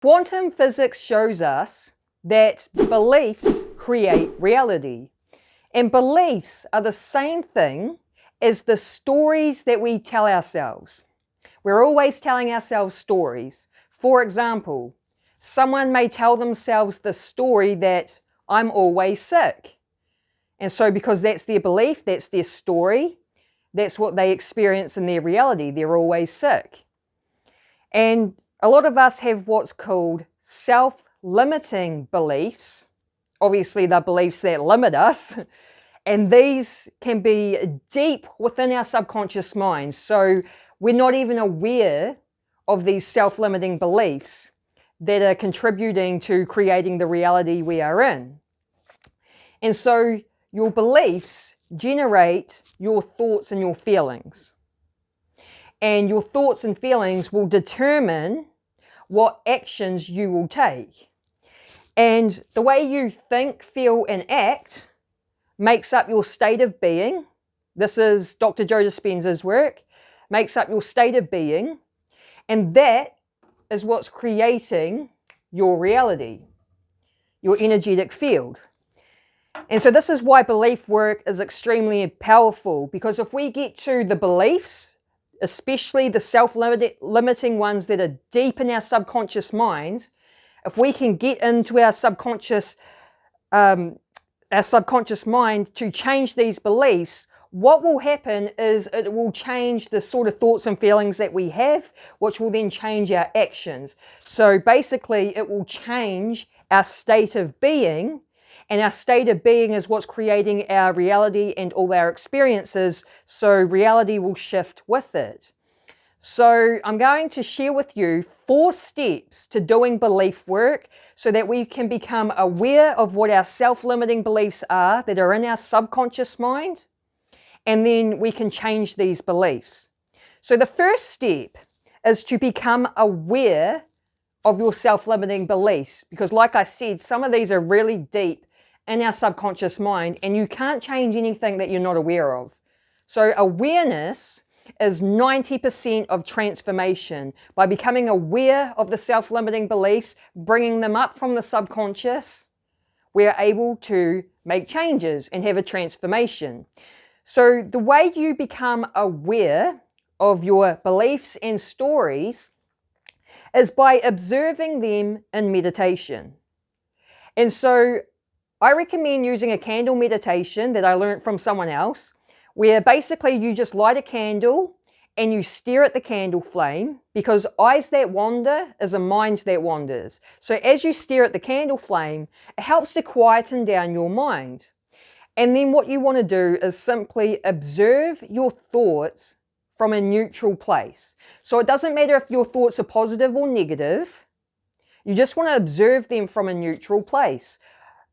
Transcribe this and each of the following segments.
Quantum physics shows us that beliefs create reality. And beliefs are the same thing as the stories that we tell ourselves. We're always telling ourselves stories. For example, someone may tell themselves the story that I'm always sick. And so because that's their belief, that's their story, that's what they experience in their reality. They're always sick. And a lot of us have what's called self-limiting beliefs. Obviously, they're beliefs that limit us. And these can be deep within our subconscious minds. So we're not even aware of these self-limiting beliefs that are contributing to creating the reality we are in. And so your beliefs generate your thoughts and your feelings. And your thoughts and feelings will determine what actions you will take. And the way you think, feel, and act makes up your state of being. This is Dr. Joe Dispenza's work. Makes up your state of being. And that is what's creating your reality, your energetic field. And so this is why belief work is extremely powerful, because if we get to the beliefs, especially the self-limiting ones that are deep in our subconscious minds, if we can get into our subconscious mind to change these beliefs, what will happen is it will change the sort of thoughts and feelings that we have, which will then change our actions. So basically, it will change our state of being, and our state of being is what's creating our reality and all our experiences, so reality will shift with it. So I'm going to share with you 4 steps to doing belief work so that we can become aware of what our self-limiting beliefs are that are in our subconscious mind, and then we can change these beliefs. So the first step is to become aware of your self-limiting beliefs, because like I said, some of these are really deep in our subconscious mind, and you can't change anything that you're not aware of. So awareness is 90% of transformation. By becoming aware of the self-limiting beliefs, bringing them up from the subconscious, we're able to make changes and have a transformation. So the way you become aware of your beliefs and stories is by observing them in meditation. And so I recommend using a candle meditation that I learned from someone else, where basically you just light a candle and you stare at the candle flame, because eyes that wander is a mind that wanders. So as you stare at the candle flame, it helps to quieten down your mind. And then what you want to do is simply observe your thoughts from a neutral place. So it doesn't matter if your thoughts are positive or negative. You just want to observe them from a neutral place.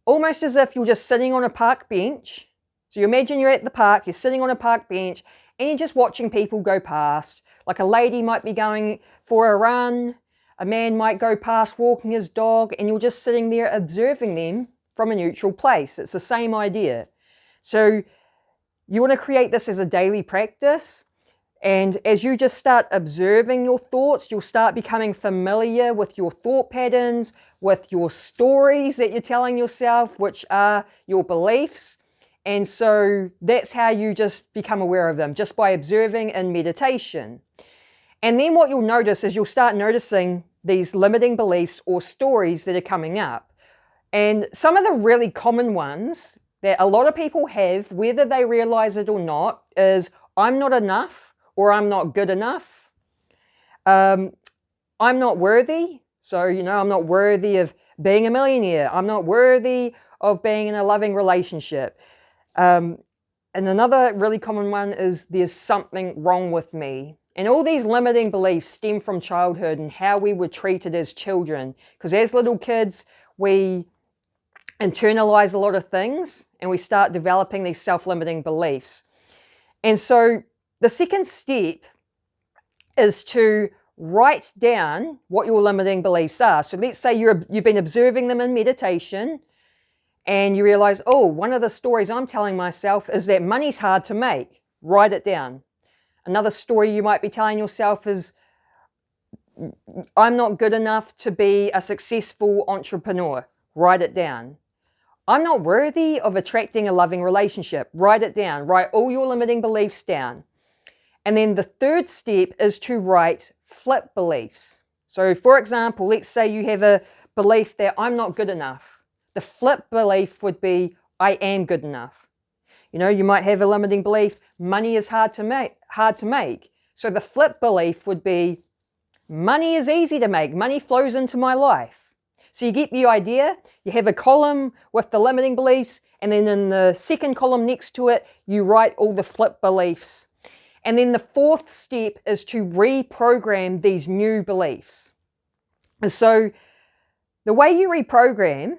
Almost as if you're just sitting on a park bench. So you imagine you're at the park, you're sitting on a park bench, and you're just watching people go past. Like a lady might be going for a run, a man might go past walking his dog, and you're just sitting there observing them from a neutral place. It's the same idea. So you want to create this as a daily practice. And as you just start observing your thoughts, you'll start becoming familiar with your thought patterns, with your stories that you're telling yourself, which are your beliefs. And so that's how you just become aware of them, just by observing in meditation. And then what you'll notice is you'll start noticing these limiting beliefs or stories that are coming up. And some of the really common ones that a lot of people have, whether they realize it or not, is I'm not enough, or I'm not good enough. I'm not worthy. So, I'm not worthy of being a millionaire. I'm not worthy of being in a loving relationship. And another really common one is there's something wrong with me. And all these limiting beliefs stem from childhood and how we were treated as children. Because as little kids, we internalize a lot of things and we start developing these self-limiting beliefs. And so the second step is to write down what your limiting beliefs are. So let's say you've been observing them in meditation and you realize, oh, one of the stories I'm telling myself is that money's hard to make. Write it down. Another story you might be telling yourself is I'm not good enough to be a successful entrepreneur. Write it down. I'm not worthy of attracting a loving relationship. Write it down. Write all your limiting beliefs down. And then the third step is to write flip beliefs. So for example, let's say you have a belief that I'm not good enough. The flip belief would be, I am good enough. You know, you might have a limiting belief, money is hard to make. So the flip belief would be, money is easy to make. Money flows into my life. So you get the idea. You have a column with the limiting beliefs, and then in the second column next to it, you write all the flip beliefs. And then the fourth step is to reprogram these new beliefs. And so the way you reprogram,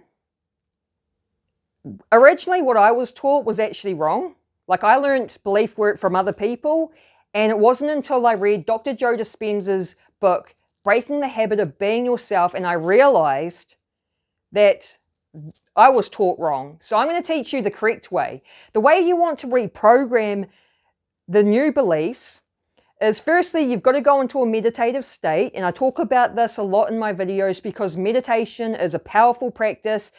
originally what I was taught was actually wrong. Like, I learned belief work from other people, and it wasn't until I read Dr. Joe Dispenza's book, Breaking the Habit of Being Yourself, and I realized that I was taught wrong. So I'm going to teach you the correct way. The way you want to reprogram the new beliefs is, firstly, you've got to go into a meditative state. And I talk about this a lot in my videos because meditation is a powerful practice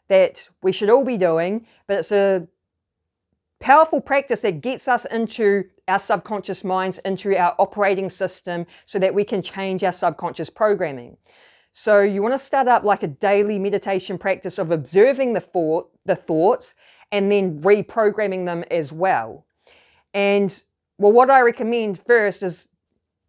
that we should all be doing, but it's a powerful practice that gets us into our subconscious minds, into our operating system, so that we can change our subconscious programming. So you want to start up like a daily meditation practice of observing the thoughts and then reprogramming them as well. And well, what I recommend first is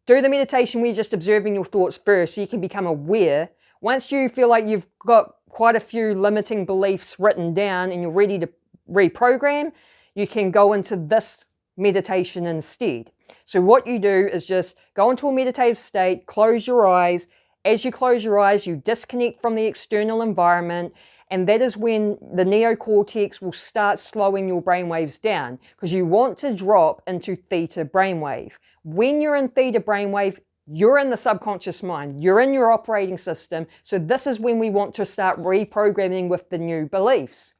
do the meditation where you're just observing your thoughts first so you can become aware. Once you feel like you've got quite a few limiting beliefs written down and you're ready to reprogram, you can go into this meditation instead. So what you do is just go into a meditative state, close your eyes. As you close your eyes, you disconnect from the external environment, and that is when the neocortex will start slowing your brainwaves down, because you want to drop into theta brainwave. When you're in theta brainwave, you're in the subconscious mind, you're in your operating system. So this is when we want to start reprogramming with the new beliefs.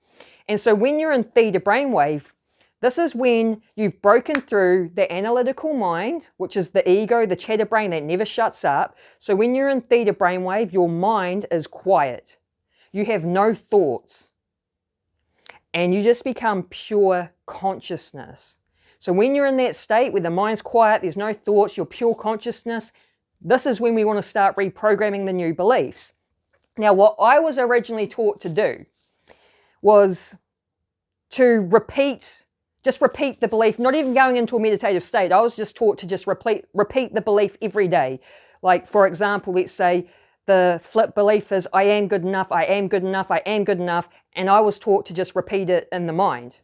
And so when you're in theta brainwave, this is when you've broken through the analytical mind, which is the ego, the chatter brain that never shuts up. So when you're in theta brainwave, your mind is quiet. You have no thoughts. And you just become pure consciousness. So when you're in that state where the mind's quiet, there's no thoughts, you're pure consciousness, this is when we want to start reprogramming the new beliefs. Now, what I was originally taught to do was to just repeat the belief, not even going into a meditative state. I was just taught to just repeat the belief every day. Like, for example, let's say the flip belief is, I am good enough, I am good enough, I am good enough. And I was taught to just repeat it in the mind.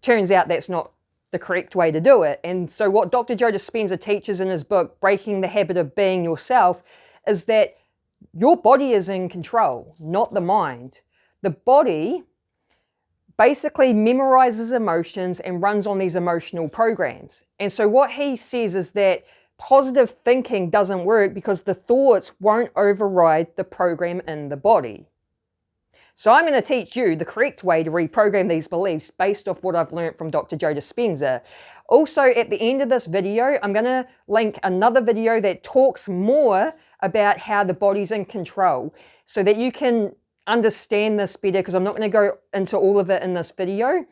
Turns out that's not the correct way to do it. And so what Dr. Joe Dispenza teaches in his book, Breaking the Habit of Being Yourself, is that your body is in control, not the mind. The body basically memorizes emotions and runs on these emotional programs. And so what he says is that positive thinking doesn't work because the thoughts won't override the program in the body. So I'm going to teach you the correct way to reprogram these beliefs based off what I've learned from Dr. Joe Dispenza. Also, at the end of this video, I'm going to link another video that talks more about how the body's in control so that you can understand this better, because I'm not going to go into all of it in this video,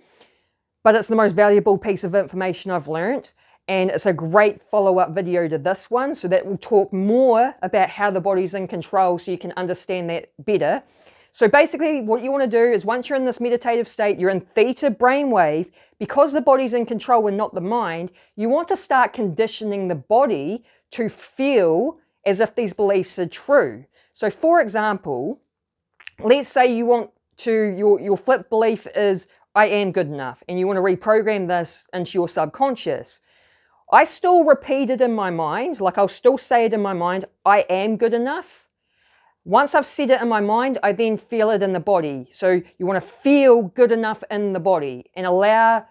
but it's the most valuable piece of information I've learned, and it's a great follow-up video to this one, so that will talk more about how the body's in control so you can understand that better. So basically what you want to do is, once you're in this meditative state, you're in theta brainwave, because the body's in control and not the mind, you want to start conditioning the body to feel as if these beliefs are true. So for example, let's say you want to, your flip belief is, I am good enough, and you want to reprogram this into your subconscious. I still repeat it in my mind, like I'll still say it in my mind, I am good enough. Once I've said it in my mind, I then feel it in the body. So you want to feel good enough in the body and allow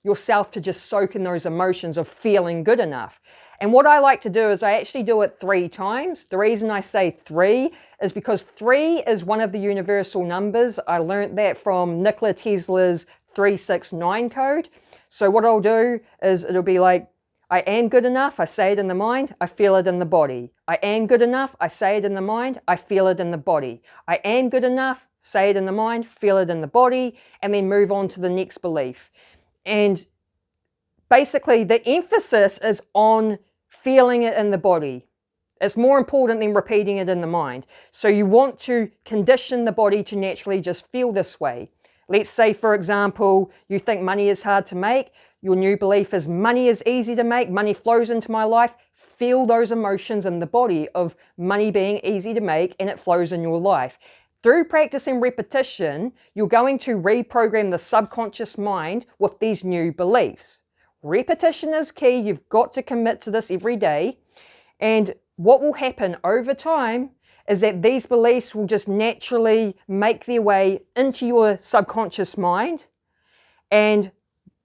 yourself to just soak in those emotions of feeling good enough. And what I like to do is I actually do it 3 times. The reason I say 3 is because 3 is one of the universal numbers. I learned that from Nikola Tesla's 369 code. So what I'll do is it'll be like, I am good enough, I say it in the mind, I feel it in the body. I am good enough, I say it in the mind, I feel it in the body. I am good enough, say it in the mind, feel it in the body, and then move on to the next belief. And basically the emphasis is on feeling it in the body. It's more important than repeating it in the mind. So you want to condition the body to naturally just feel this way. Let's say, for example, you think money is hard to make. Your new belief is money is easy to make. Money flows into my life. Feel those emotions in the body of money being easy to make and it flows in your life. Through practice and repetition, you're going to reprogram the subconscious mind with these new beliefs. Repetition is key. You've got to commit to this every day. And what will happen over time is that these beliefs will just naturally make their way into your subconscious mind, and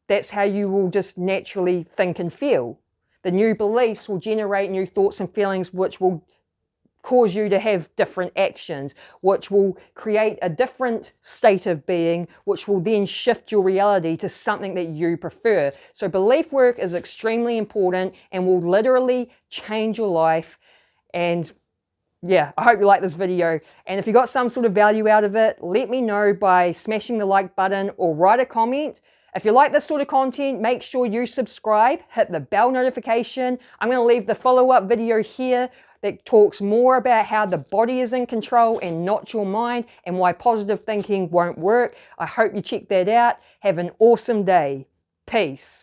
that's how you will just naturally think and feel. The new beliefs will generate new thoughts and feelings, which will cause you to have different actions, which will create a different state of being, which will then shift your reality to something that you prefer. So belief work is extremely important and will literally change your life. And yeah, I hope you like this video. And if you got some sort of value out of it, let me know by smashing the like button or write a comment. If you like this sort of content, make sure you subscribe, hit the bell notification. I'm going to leave the follow-up video here that talks more about how the body is in control and not your mind, and why positive thinking won't work. I hope you check that out. Have an awesome day. Peace.